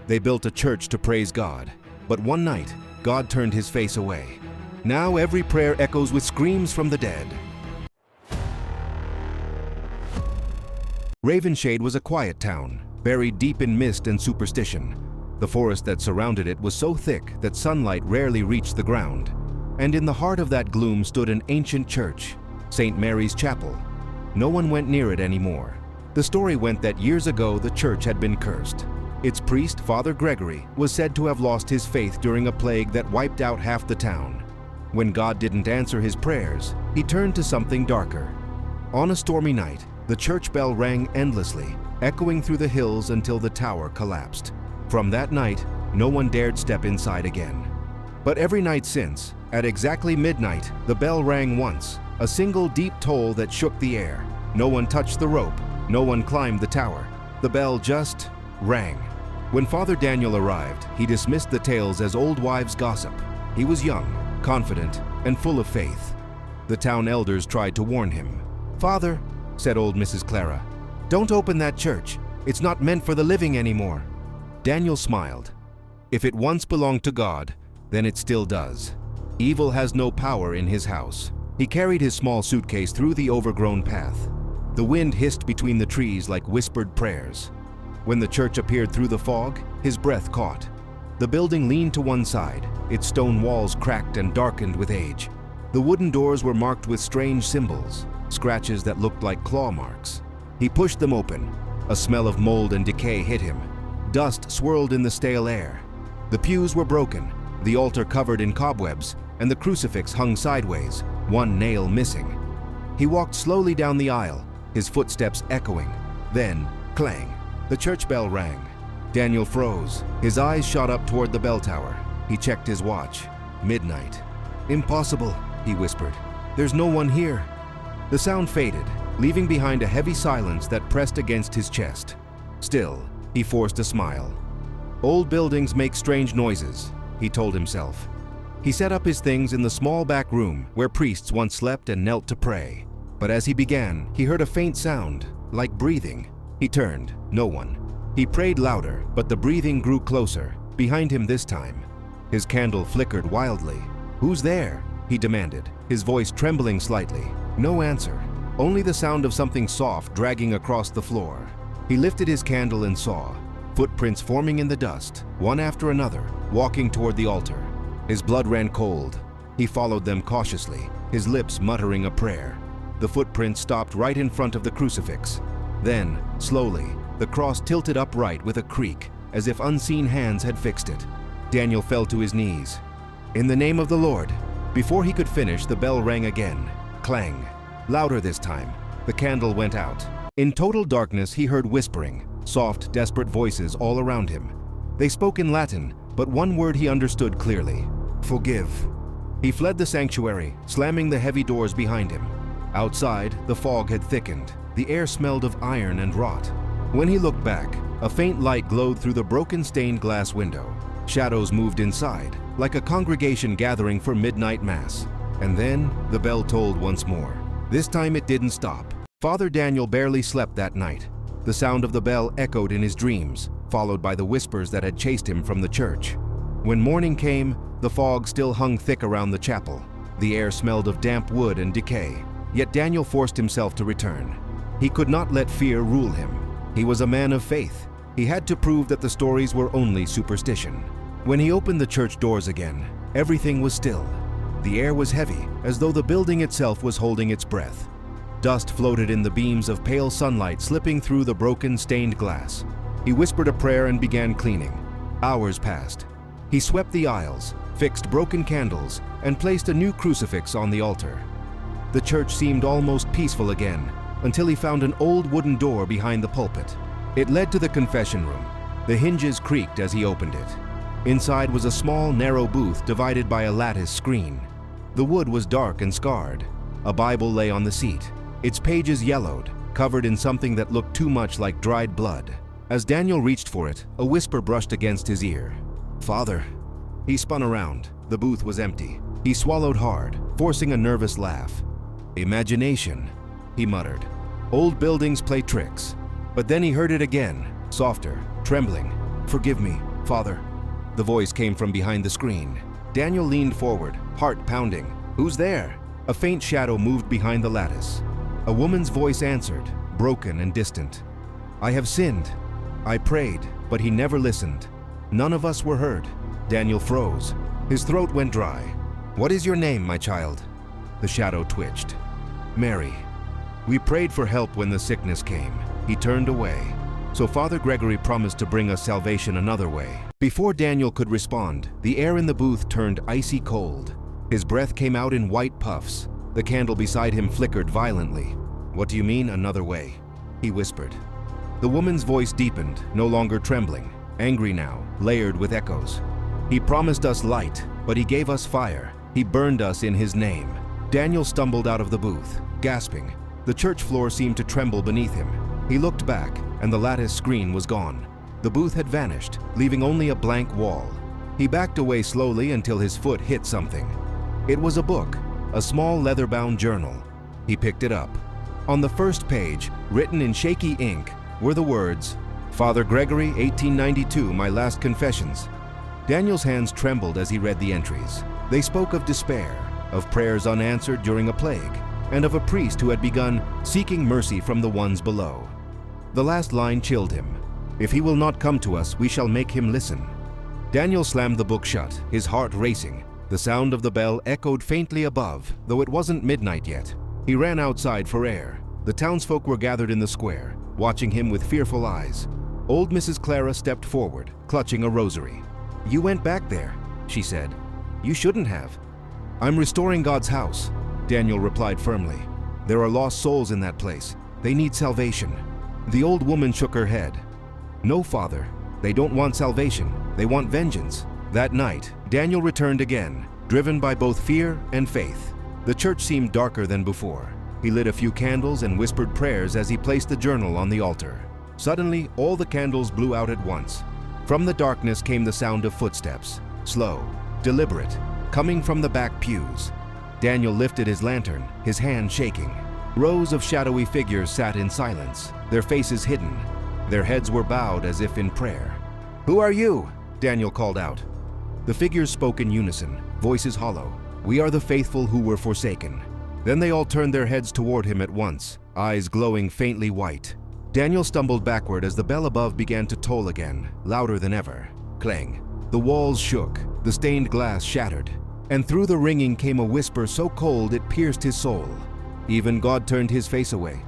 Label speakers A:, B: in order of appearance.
A: They built a church to praise God, but one night, God turned his face away. Now every prayer echoes with screams from the dead. Ravenshade was a quiet town, buried deep in mist and superstition. The forest that surrounded it was so thick that sunlight rarely reached the ground. And in the heart of that gloom stood an ancient church, St. Mary's Chapel. No one went near it anymore. The story went that years ago the church had been cursed. Its priest, Father Gregory, was said to have lost his faith during a plague that wiped out half the town. When God didn't answer his prayers, he turned to something darker. On a stormy night, the church bell rang endlessly, echoing through the hills until the tower collapsed. From that night, no one dared step inside again. But every night since, at exactly midnight, the bell rang once, a single deep toll that shook the air. No one touched the rope, no one climbed the tower. The bell just rang. When Father Daniel arrived, he dismissed the tales as old wives' gossip. He was young, confident, and full of faith. The town elders tried to warn him. "Father," said old Mrs. Clara, "don't open that church. It's not meant for the living anymore." Daniel smiled. If it once belonged to God, then it still does. Evil has no power in his house. He carried his small suitcase through the overgrown path. The wind hissed between the trees like whispered prayers. When the church appeared through the fog, his breath caught. The building leaned to one side, its stone walls cracked and darkened with age. The wooden doors were marked with strange symbols, scratches that looked like claw marks. He pushed them open. A smell of mold and decay hit him. Dust swirled in the stale air. The pews were broken, the altar covered in cobwebs, and the crucifix hung sideways, one nail missing. He walked slowly down the aisle, his footsteps echoing. Then, clang, the church bell rang. Daniel froze. His eyes shot up toward the bell tower. He checked his watch. Midnight. "Impossible," he whispered. "There's no one here." The sound faded, leaving behind a heavy silence that pressed against his chest. Still, he forced a smile. Old buildings make strange noises, he told himself. He set up his things in the small back room where priests once slept and knelt to pray. But as he began, he heard a faint sound, like breathing. He turned. No one. He prayed louder, but the breathing grew closer, behind him this time. His candle flickered wildly. "Who's there?" he demanded, his voice trembling slightly. No answer, only the sound of something soft dragging across the floor. He lifted his candle and saw footprints forming in the dust, one after another, walking toward the altar. His blood ran cold. He followed them cautiously, his lips muttering a prayer. The footprints stopped right in front of the crucifix. Then, slowly, the cross tilted upright with a creak, as if unseen hands had fixed it. Daniel fell to his knees. "In the name of the Lord." Before he could finish, the bell rang again. Clang. Louder this time. The candle went out. In total darkness, he heard whispering, soft, desperate voices all around him. They spoke in Latin, but one word he understood clearly: forgive. He fled the sanctuary, slamming the heavy doors behind him. Outside, the fog had thickened. The air smelled of iron and rot. When he looked back, a faint light glowed through the broken stained glass window. Shadows moved inside, like a congregation gathering for midnight mass. And then, the bell tolled once more. This time it didn't stop. Father Daniel barely slept that night. The sound of the bell echoed in his dreams, followed by the whispers that had chased him from the church. When morning came, the fog still hung thick around the chapel. The air smelled of damp wood and decay. Yet Daniel forced himself to return. He could not let fear rule him. He was a man of faith. He had to prove that the stories were only superstition. When he opened the church doors again, everything was still. The air was heavy, as though the building itself was holding its breath. Dust floated in the beams of pale sunlight slipping through the broken, stained glass. He whispered a prayer and began cleaning. Hours passed. He swept the aisles, fixed broken candles, and placed a new crucifix on the altar. The church seemed almost peaceful again, until he found an old wooden door behind the pulpit. It led to the confession room. The hinges creaked as he opened it. Inside was a small, narrow booth divided by a lattice screen. The wood was dark and scarred. A Bible lay on the seat, its pages yellowed, covered in something that looked too much like dried blood. As Daniel reached for it, a whisper brushed against his ear. "Father." He spun around. The booth was empty. He swallowed hard, forcing a nervous laugh. "Imagination," he muttered. "Old buildings play tricks." But then he heard it again, softer, trembling. "Forgive me, Father. The voice came from behind the screen. Daniel leaned forward, heart pounding. Who's there? A faint shadow moved behind the lattice. A woman's voice answered, broken and distant. I have sinned. I prayed, but he never listened. None of us were heard. Daniel froze. His throat went dry. What is your name, my child? The shadow twitched. Mary. We prayed for help when the sickness came. He turned away. So Father Gregory promised to bring us salvation another way. Before Daniel could respond, the air in the booth turned icy cold. His breath came out in white puffs. The candle beside him flickered violently. What do you mean, another way? He whispered. The woman's voice deepened, no longer trembling, angry now, layered with echoes. He promised us light, but he gave us fire. He burned us in his name. Daniel stumbled out of the booth, gasping. The church floor seemed to tremble beneath him. He looked back, and the lattice screen was gone. The booth had vanished, leaving only a blank wall. He backed away slowly until his foot hit something. It was a book, a small leather-bound journal. He picked it up. On the first page, written in shaky ink, were the words, Father Gregory, 1892, my last confessions. Daniel's hands trembled as he read the entries. They spoke of despair, of prayers unanswered during a plague, and of a priest who had begun seeking mercy from the ones below. The last line chilled him. If he will not come to us, we shall make him listen. Daniel slammed the book shut, his heart racing. The sound of the bell echoed faintly above, though it wasn't midnight yet. He ran outside for air. The townsfolk were gathered in the square, watching him with fearful eyes. Old Mrs. Clara stepped forward, clutching a rosary. You went back there, she said. You shouldn't have. I'm restoring God's house, Daniel replied firmly. There are lost souls in that place. They need salvation. The old woman shook her head. No, Father. They don't want salvation. They want vengeance. That night, Daniel returned again, driven by both fear and faith. The church seemed darker than before. He lit a few candles and whispered prayers as he placed the journal on the altar. Suddenly, all the candles blew out at once. From the darkness came the sound of footsteps, slow, deliberate, coming from the back pews. Daniel lifted his lantern, his hand shaking. Rows of shadowy figures sat in silence, their faces hidden. Their heads were bowed as if in prayer. Who are you? Daniel called out. The figures spoke in unison, voices hollow. We are the faithful who were forsaken. Then they all turned their heads toward him at once, eyes glowing faintly white. Daniel stumbled backward as the bell above began to toll again, louder than ever. Clang. The walls shook, the stained glass shattered, and through the ringing came a whisper so cold it pierced his soul. Even God turned his face away.